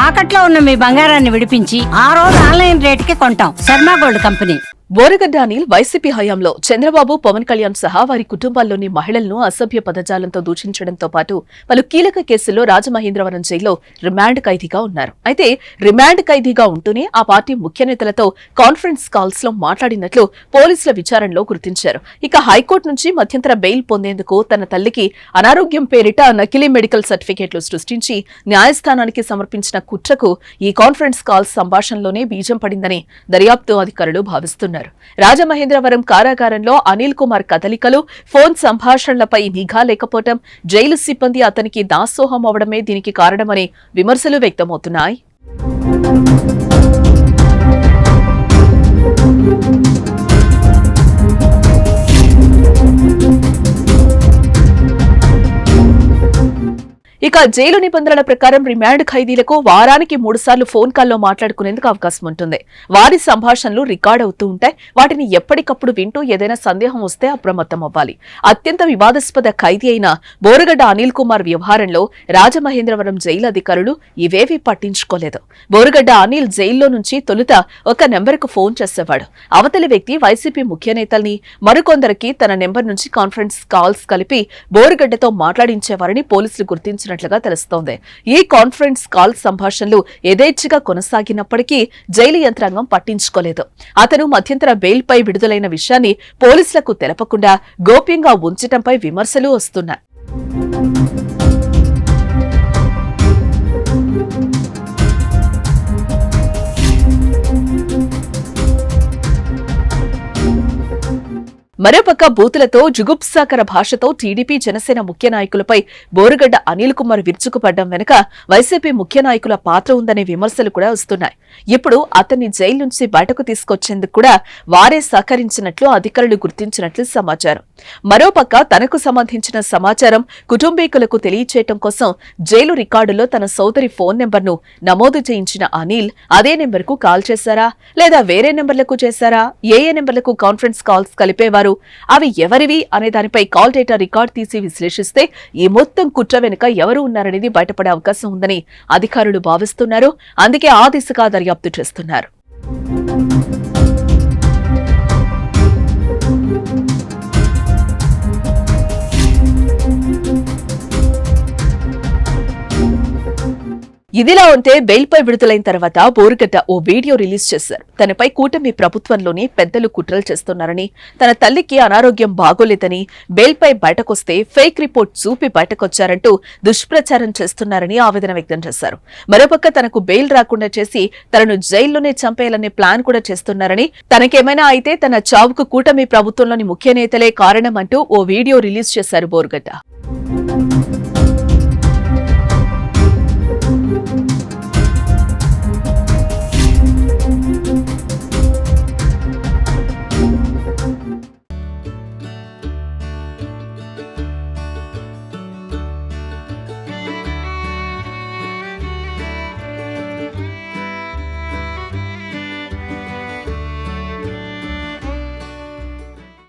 తాకట్లో ఉన్న మీ బంగారాన్ని విడిపించి ఆ రోజు ఆన్లైన్ రేటుకి కొంటాం. Sharma gold company. Boragadda Anil YCP హయాంలో చంద్రబాబు, పవన్ కళ్యాణ్ సహా వారి కుటుంబాల్లోని మహిళలను అసభ్య పదజాలంతో దూషించడంతో పాటు పలు కీలక కేసుల్లో రాజమహేంద్రవరం జైల్లో రిమాండ్ ఖైదీగా ఉన్నారు. అయితే రిమాండ్ ఖైదీగా ఉంటూనే ఆ పార్టీ ముఖ్య నేతలతో కాన్ఫరెన్స్ కాల్స్ లో మాట్లాడినట్లు పోలీసుల విచారణలో గుర్తించారు. ఇక హైకోర్టు నుంచి మధ్యంతర బెయిల్ పొందేందుకు తన తల్లికి అనారోగ్యం పేరిట నకిలీ మెడికల్ సర్టిఫికేట్లు సృష్టించి న్యాయస్థానానికి సమర్పించిన కుట్రకు ఈ కాన్ఫరెన్స్ కాల్స్ సంభాషణలోనే బీజం పడిందని దర్యాప్తు అధికారులు భావిస్తున్నారు. రాజమహేంద్రవరం కారాగారంలో అనిల్ కుమార్ కదలికలు, ఫోన్ సంభాషణలపై నిఘా లేకపోవడం, జైలు సిబ్బంది అతనికి దాసోహం అవడమే దీనికి కారణమని విమర్శలు వ్యక్తమవుతున్నాయి. ఇక జైలు నిబంధనల ప్రకారం రిమాండ్ ఖైదీలకు వారానికి 3 సార్లు ఫోన్ కాల్లో మాట్లాడుకునేందుకు అవకాశం ఉంటుంది. వారి సంభాషణలు రికార్డ్ అవుతూ ఉంటాయి. వాటిని ఎప్పటికప్పుడు వింటూ ఏదైనా సందేహం వస్తే అప్రమత్తం అవ్వాలి. అత్యంత వివాదాస్పద ఖైదీ అయిన బోరగడ్డ అనిల్ కుమార్ వ్యవహారంలో రాజమహేంద్రవరం జైలు అధికారులు ఇవేవీ పట్టించుకోలేదు. బోరగడ్డ అనిల్ జైల్లో నుంచి తొలుత ఒక నెంబర్కు ఫోన్ చేసేవాడు. అవతలి వ్యక్తి వైసీపీ ముఖ్య నేతల్ని, మరికొందరికి తన నెంబర్ నుంచి కాన్ఫరెన్స్ కాల్స్ కలిపి బోరగడ్డతో మాట్లాడించేవారని పోలీసులు గుర్తించారు తెలుస్తోంది. ఈ కాన్ఫరెన్స్ కాల్ సంభాషణలు యథేచ్ఛగా కొనసాగినప్పటికీ జైలు యంత్రాంగం పట్టించుకోలేదు. అతను మధ్యంతర బెయిల్ పై విడుదలైన విషయాన్ని పోలీసులకు తెలపకుండా గోప్యంగా ఉంచటంపై విమర్శలు వస్తున్నాయి. మరోపక్క బూతులతో, జుగుప్సాకర భాషతో టీడీపీ, జనసేన ముఖ్య నాయకులపై బోరగడ్డ అనిల్ కుమార్ విరుచుకుపడ్డం వెనుక వైసీపీ ముఖ్య నాయకుల పాత్ర ఉందనే విమర్శలు కూడా వస్తున్నాయి. ఇప్పుడు అతన్ని జైలు నుంచి బయటకు తీసుకొచ్చేందుకు కూడా వారే సహకరించినట్లు అధికారులు గుర్తించినట్లు సమాచారం. మరోపక్క తనకు సంబంధించిన సమాచారం కుటుంబీకులకు తెలియచేయటం కోసం జైలు రికార్డులో తన సోదరి ఫోన్ నెంబర్ను నమోదు చేయించిన అనిల్ అదే నెంబర్కు కాల్ చేశారా లేదా వేరే నెంబర్లకు చేశారా, ఏ నెంబర్లకు కాన్ఫరెన్స్ కాల్స్ కలిపేవారు, అవి ఎవరివి అనే దానిపై కాల్ డేటా రికార్డ్ తీసి విశ్లేషిస్తే ఈ మొత్తం కుట్ర వెనుక ఎవరు ఉన్నారనేది బయటపడే అవకాశం ఉందని అధికారులు భావిస్తున్నారు. అందుకే ఆ దిశగా దర్యాప్తు చేస్తున్నారు. ఇదిలా ఉంటే బెయిల్పై విడుదలైన తర్వాత బోరగడ్డ ఓ వీడియో రిలీజ్ చేశారు. తనపై కూటమి ప్రభుత్వంలోని పెద్దలు కుట్రలు చేస్తున్నారని, తన తల్లికి అనారోగ్యం బాగోలేదని, బెయిల్పై బయటకొస్తే ఫేక్ రిపోర్ట్ చూపి బయటకొచ్చారంటూ దుష్ప్రచారం చేస్తున్నారని ఆవేదన వ్యక్తం చేశారు. మరోపక్క తనకు బెయిల్ రాకుండా చేసి తనను జైల్లోనే చంపేయాలనే ప్లాన్ కూడా చేస్తున్నారని, తనకేమైనా అయితే తన చావుకు కూటమి ప్రభుత్వంలోని ముఖ్య నేతలే కారణమంటూ ఓ వీడియో రిలీజ్ చేశారు బోరగడ్డ.